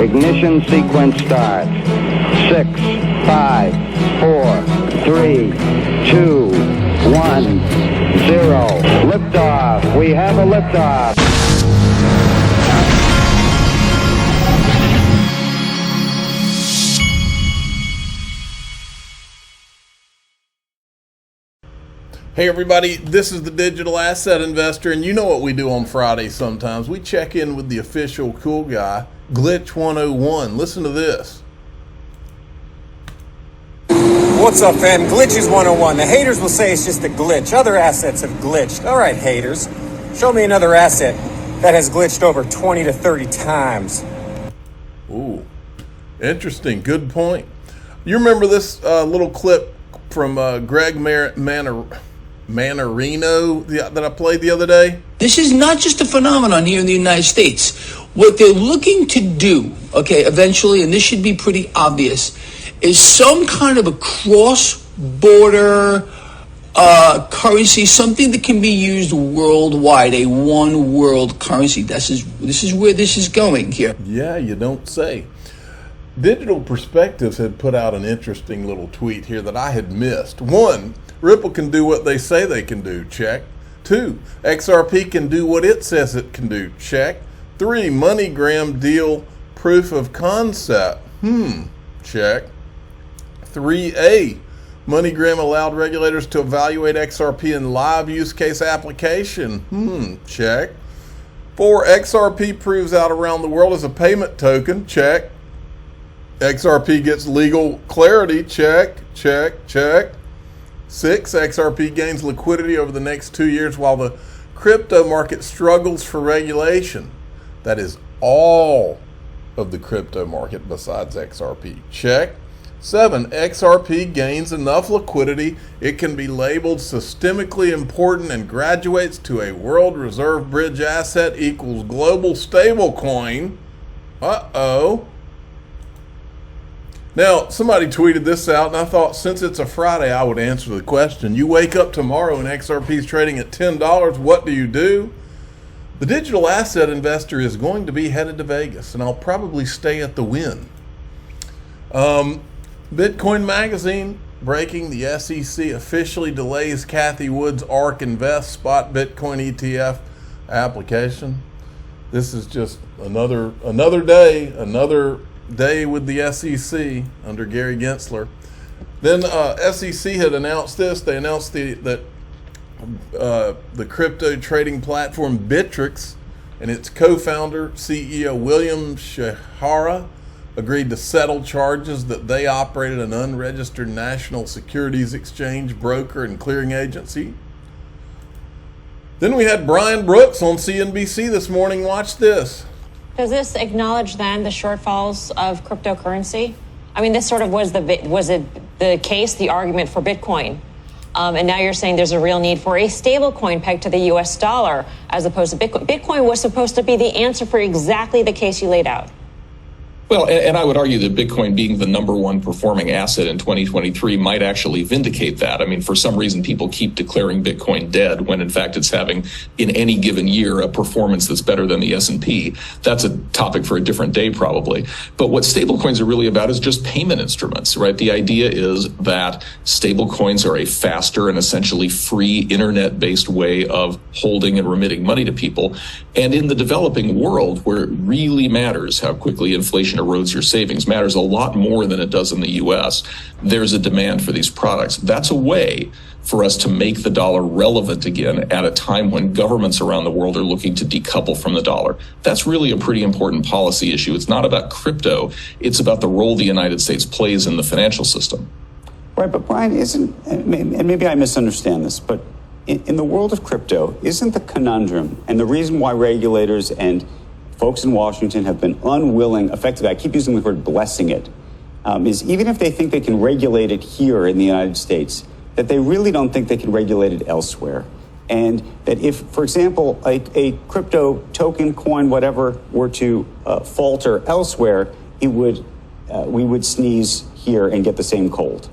Ignition sequence starts. 6, 5, 4, 3, 2, 1, 0. Liftoff. We have a liftoff. Hey everybody, this is the Digital Asset Investor, and you know what we do on Friday sometimes. We check in with the official cool guy, Glitch 101. Listen to this. What's up, fam? Glitches 101. The haters will say it's just a glitch. Other assets have glitched. All right, haters. Show me another asset that has glitched over 20 to 30 times. Ooh, interesting. Good point. You remember this little clip from Greg Manarino that I played the other day? This is not just a phenomenon here in the United States. What they're looking to do, eventually, and this should be pretty obvious, is some kind of a cross-border currency, something that can be used worldwide, a one-world currency. This is where this is going here. Yeah, you don't say. Digital Perspectives had put out an interesting little tweet here that I had missed. 1, Ripple can do what they say they can do. Check. 2, XRP can do what it says it can do. Check. 3, MoneyGram deal proof of concept. Check. 3A, MoneyGram allowed regulators to evaluate XRP in live use case application. Check. 4, XRP proves out around the world as a payment token. Check. XRP gets legal clarity. Check, check, check. 6, XRP gains liquidity over the next 2 years while the crypto market struggles for regulation. That is all of the crypto market besides XRP. Check. 7, XRP gains enough liquidity it can be labeled systemically important and graduates to a world reserve bridge asset equals global stablecoin. Uh-oh. Now, somebody tweeted this out, and I thought since it's a Friday, I would answer the question. You wake up tomorrow and XRP is trading at $10. What do you do? The Digital Asset Investor is going to be headed to Vegas, and I'll probably stay at the Wynn. Bitcoin Magazine breaking: the SEC officially delays Cathie Wood's ARK Invest spot Bitcoin ETF application. This is just another day with the SEC under Gary Gensler. Then SEC had announced this. They announced that the crypto trading platform Bittrex and its co-founder, CEO William Shahara, agreed to settle charges that they operated an unregistered national securities exchange, broker, and clearing agency. Then we had Brian Brooks on CNBC this morning. Watch this. Does this acknowledge then the shortfalls of cryptocurrency? I mean, this sort of was the case, the argument for Bitcoin. And now you're saying there's a real need for a stable coin pegged to the US dollar as opposed to Bitcoin. Bitcoin was supposed to be the answer for exactly the case you laid out. Well, and I would argue that Bitcoin being the number one performing asset in 2023 might actually vindicate that. I mean, for some reason, people keep declaring Bitcoin dead when, in fact, it's having, in any given year, a performance that's better than the S&P. That's a topic for a different day, probably. But what stablecoins are really about is just payment instruments, right? The idea is that stablecoins are a faster and essentially free internet-based way of holding and remitting money to people. And in the developing world, where it really matters how quickly inflation erodes your savings, matters a lot more than it does in the US, there's a demand for these products. That's a way for us to make the dollar relevant again at a time when governments around the world are looking to decouple from the dollar. That's really a pretty important policy issue. It's not about crypto. It's about the role the United States plays in the financial system. Right, but Brian, and maybe I misunderstand this, but in the world of crypto, isn't the conundrum and the reason why regulators and folks in Washington have been unwilling, effectively, I keep using the word blessing it, is even if they think they can regulate it here in the United States, that they really don't think they can regulate it elsewhere. And that if, for example, a crypto token, coin, whatever, were to falter elsewhere, we would sneeze here and get the same cold.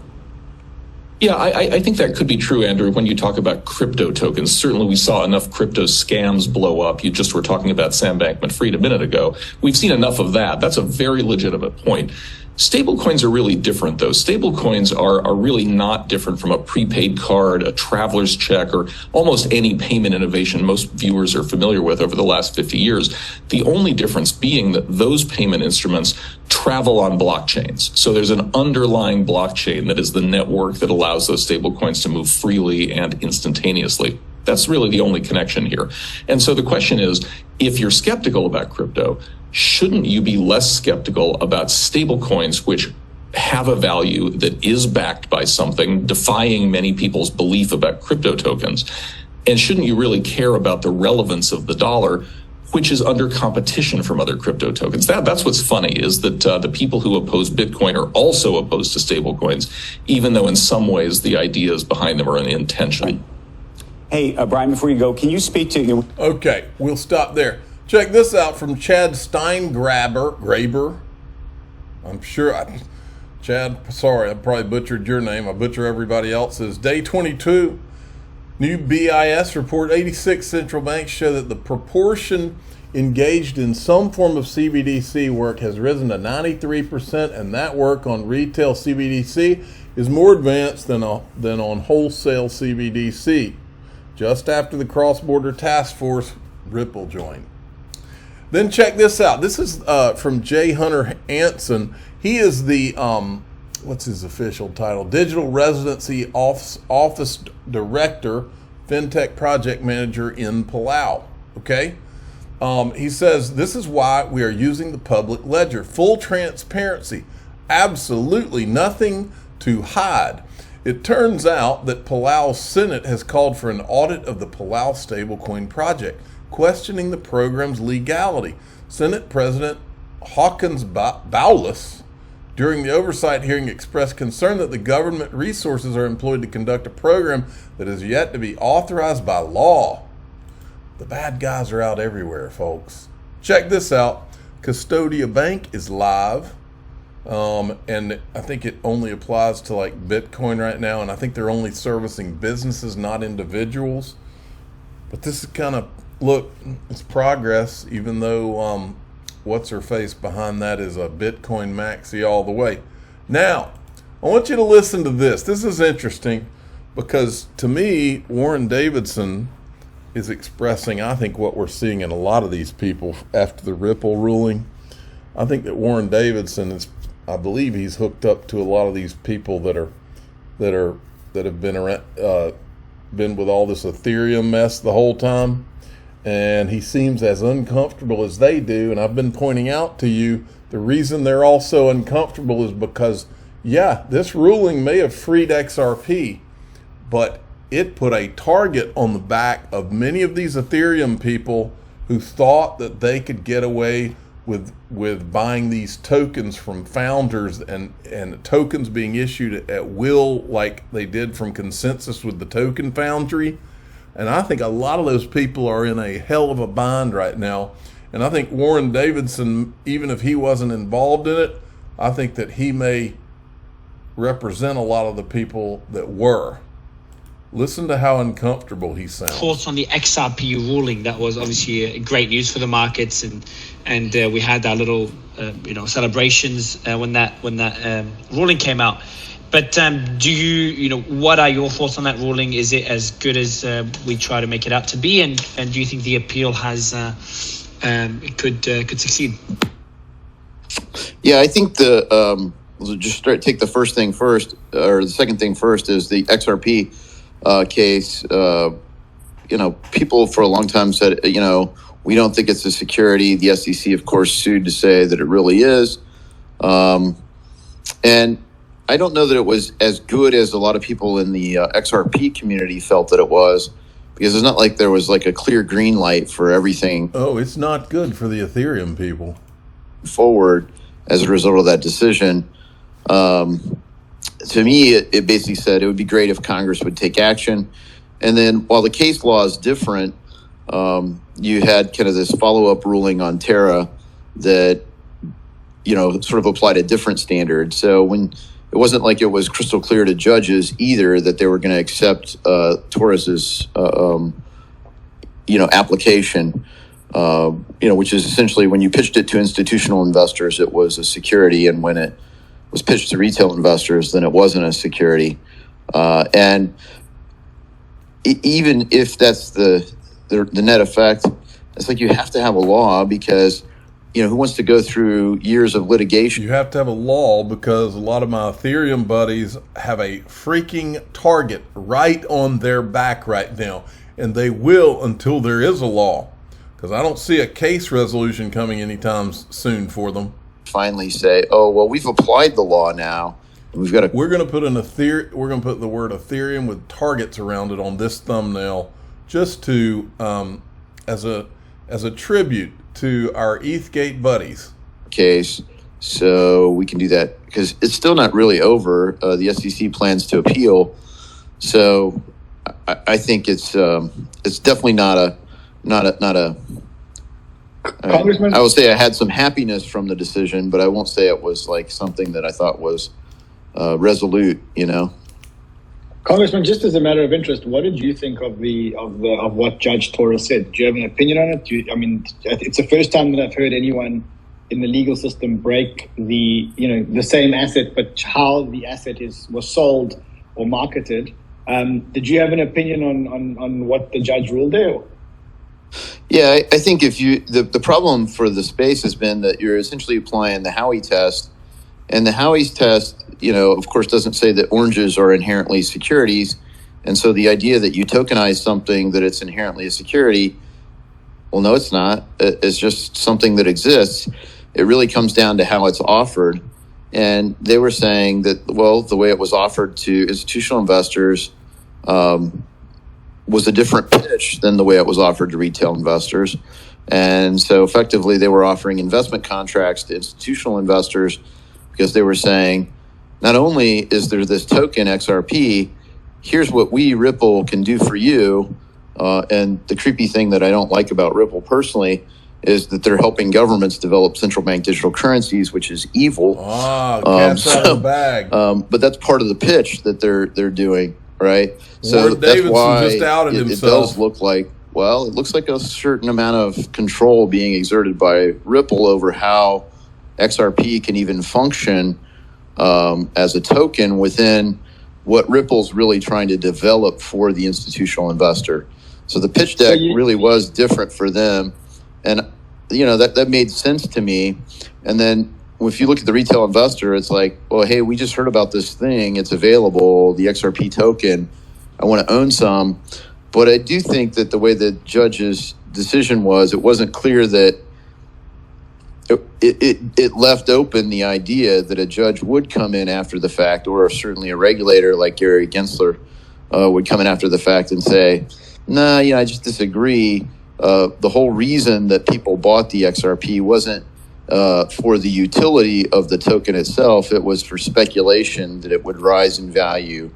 Yeah, I think that could be true, Andrew, when you talk about crypto tokens. Certainly we saw enough crypto scams blow up. You just were talking about Sam Bankman-Fried a minute ago. We've seen enough of that. That's a very legitimate point. Stablecoins are really different, though. Stablecoins are really not different from a prepaid card, a traveler's check, or almost any payment innovation most viewers are familiar with over the last 50 years. The only difference being that those payment instruments travel on blockchains. So there's an underlying blockchain that is the network that allows those stablecoins to move freely and instantaneously. That's really the only connection here. And so the question is, if you're skeptical about crypto, shouldn't you be less skeptical about stablecoins, which have a value that is backed by something, defying many people's belief about crypto tokens? And shouldn't you really care about the relevance of the dollar, which is under competition from other crypto tokens? That's what's funny, is that the people who oppose Bitcoin are also opposed to stablecoins, even though in some ways the ideas behind them are an intention. Hey, Brian, before you go, can you speak to... Okay, we'll stop there. Check this out from Chad Graber. I'm sure Chad, sorry, I probably butchered your name. I butcher everybody else's. Day 22, new BIS report. 86 central banks show that the proportion engaged in some form of CBDC work has risen to 93%, and that work on retail CBDC is more advanced than on wholesale CBDC. Just after the cross-border task force Ripple joined. Then check this out. This is from J. Hunter Anson. He is the, what's his official title? Digital Residency Office Director, FinTech Project Manager in Palau. Okay? He says, this is why we are using the public ledger. Full transparency. Absolutely nothing to hide. It turns out that Palau's Senate has called for an audit of the Palau stablecoin project, questioning the program's legality. Senate President Hawkins Bowles, during the oversight hearing, expressed concern that the government resources are employed to conduct a program that is yet to be authorized by law. The bad guys are out everywhere, folks. Check this out. Custodia Bank is live. And I think it only applies to like Bitcoin right now. And I think they're only servicing businesses, not individuals. But this is kind of, look, it's progress, even though what's her face behind that is a Bitcoin maxi all the way. Now, I want you to listen to this. This is interesting because to me, Warren Davidson is expressing, I think, what we're seeing in a lot of these people after the Ripple ruling. I think that Warren Davidson is, I believe he's hooked up to a lot of these people that have been around, been with all this Ethereum mess the whole time, and he seems as uncomfortable as they do. And I've been pointing out to you the reason they're all so uncomfortable is because, yeah, this ruling may have freed XRP, but it put a target on the back of many of these Ethereum people who thought that they could get away with buying these tokens from founders and tokens being issued at will like they did from Consensus with the Token Foundry. And I think a lot of those people are in a hell of a bind right now. And I think Warren Davidson, even if he wasn't involved in it, I think that he may represent a lot of the people that were. Listen to how uncomfortable he sounds. Thoughts on the XRP ruling? That was obviously great news for the markets, and we had our little celebrations when that ruling came out. But do you what are your thoughts on that ruling? Is it as good as we try to make it out to be? And do you think the appeal has could succeed? Yeah, I think take the first thing first, or the second thing first is the XRP case. People for a long time said, we don't think it's a security. The SEC, of course, sued to say that it really is. And I don't know that it was as good as a lot of people in the XRP community felt that it was, because it's not like there was like a clear green light for everything. Oh, it's not good for the Ethereum people. Forward as a result of that decision. To me, it basically said it would be great if Congress would take action. And then while the case law is different, you had kind of this follow-up ruling on Terra that, sort of applied a different standard. So when it wasn't like it was crystal clear to judges either that they were going to accept Torres's application. Which is essentially when you pitched it to institutional investors, it was a security, and when it was pitched to retail investors, then it wasn't a security. And even if that's the net effect, it's like you have to have a law because, who wants to go through years of litigation? You have to have a law because a lot of my Ethereum buddies have a freaking target right on their back right now, and they will until there is a law. Because I don't see a case resolution coming anytime soon for them. Finally say, oh, well, we've applied the law now. We're going to put we're going to put the word Ethereum with targets around it on this thumbnail, just to as a tribute to our ETHgate buddies. Case, so we can do that because it's still not really over. The SEC plans to appeal, so I think it's definitely not a. Congressman? I will say I had some happiness from the decision, but I won't say it was like something that I thought was resolute. Congressman, just as a matter of interest, what did you think of what Judge Torres said? Do you have an opinion on it? It's the first time that I've heard anyone in the legal system break the same asset, but how the asset was sold or marketed. Did you have an opinion on what the judge ruled there? Yeah, I think the problem for the space has been that you're essentially applying the Howey test, and the Howey's test, of course, doesn't say that oranges are inherently securities, and so the idea that you tokenize something that it's inherently a security, well, no, it's not. It's just something that exists. It really comes down to how it's offered, and they were saying that, well, the way it was offered to institutional investors was a different pitch than the way it was offered to retail investors. And so effectively they were offering investment contracts to institutional investors because they were saying, not only is there this token XRP, here's what we, Ripple, can do for you. And the creepy thing that I don't like about Ripple personally is that they're helping governments develop central bank digital currencies, which is evil. Cat's out of the bag. But that's part of the pitch that they're doing. Right. So that's why just outed it does look like, it looks like a certain amount of control being exerted by Ripple over how XRP can even function as a token within what Ripple's really trying to develop for the institutional investor. So the pitch deck really was different for them. And, that made sense to me. And then if you look at the retail investor, it's like, well, hey, we just heard about this thing. It's available, the XRP token. I want to own some. But I do think that the way the judge's decision was, it wasn't clear that it left open the idea that a judge would come in after the fact, or certainly a regulator like Gary Gensler would come in after the fact and say, nah, I just disagree. The whole reason that people bought the XRP wasn't for the utility of the token itself. It was for speculation that it would rise in value.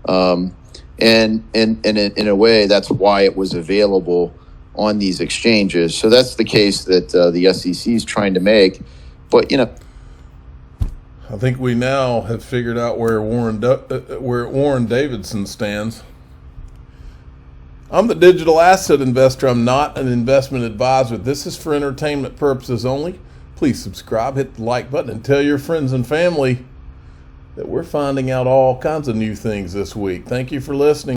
And in a way, that's why it was available on these exchanges. So that's the case that the SEC is trying to make. But, I think we now have figured out where Warren Davidson stands. I'm the digital asset investor. I'm not an investment advisor. This is for entertainment purposes only. Please subscribe, hit the like button, and tell your friends and family that we're finding out all kinds of new things this week. Thank you for listening.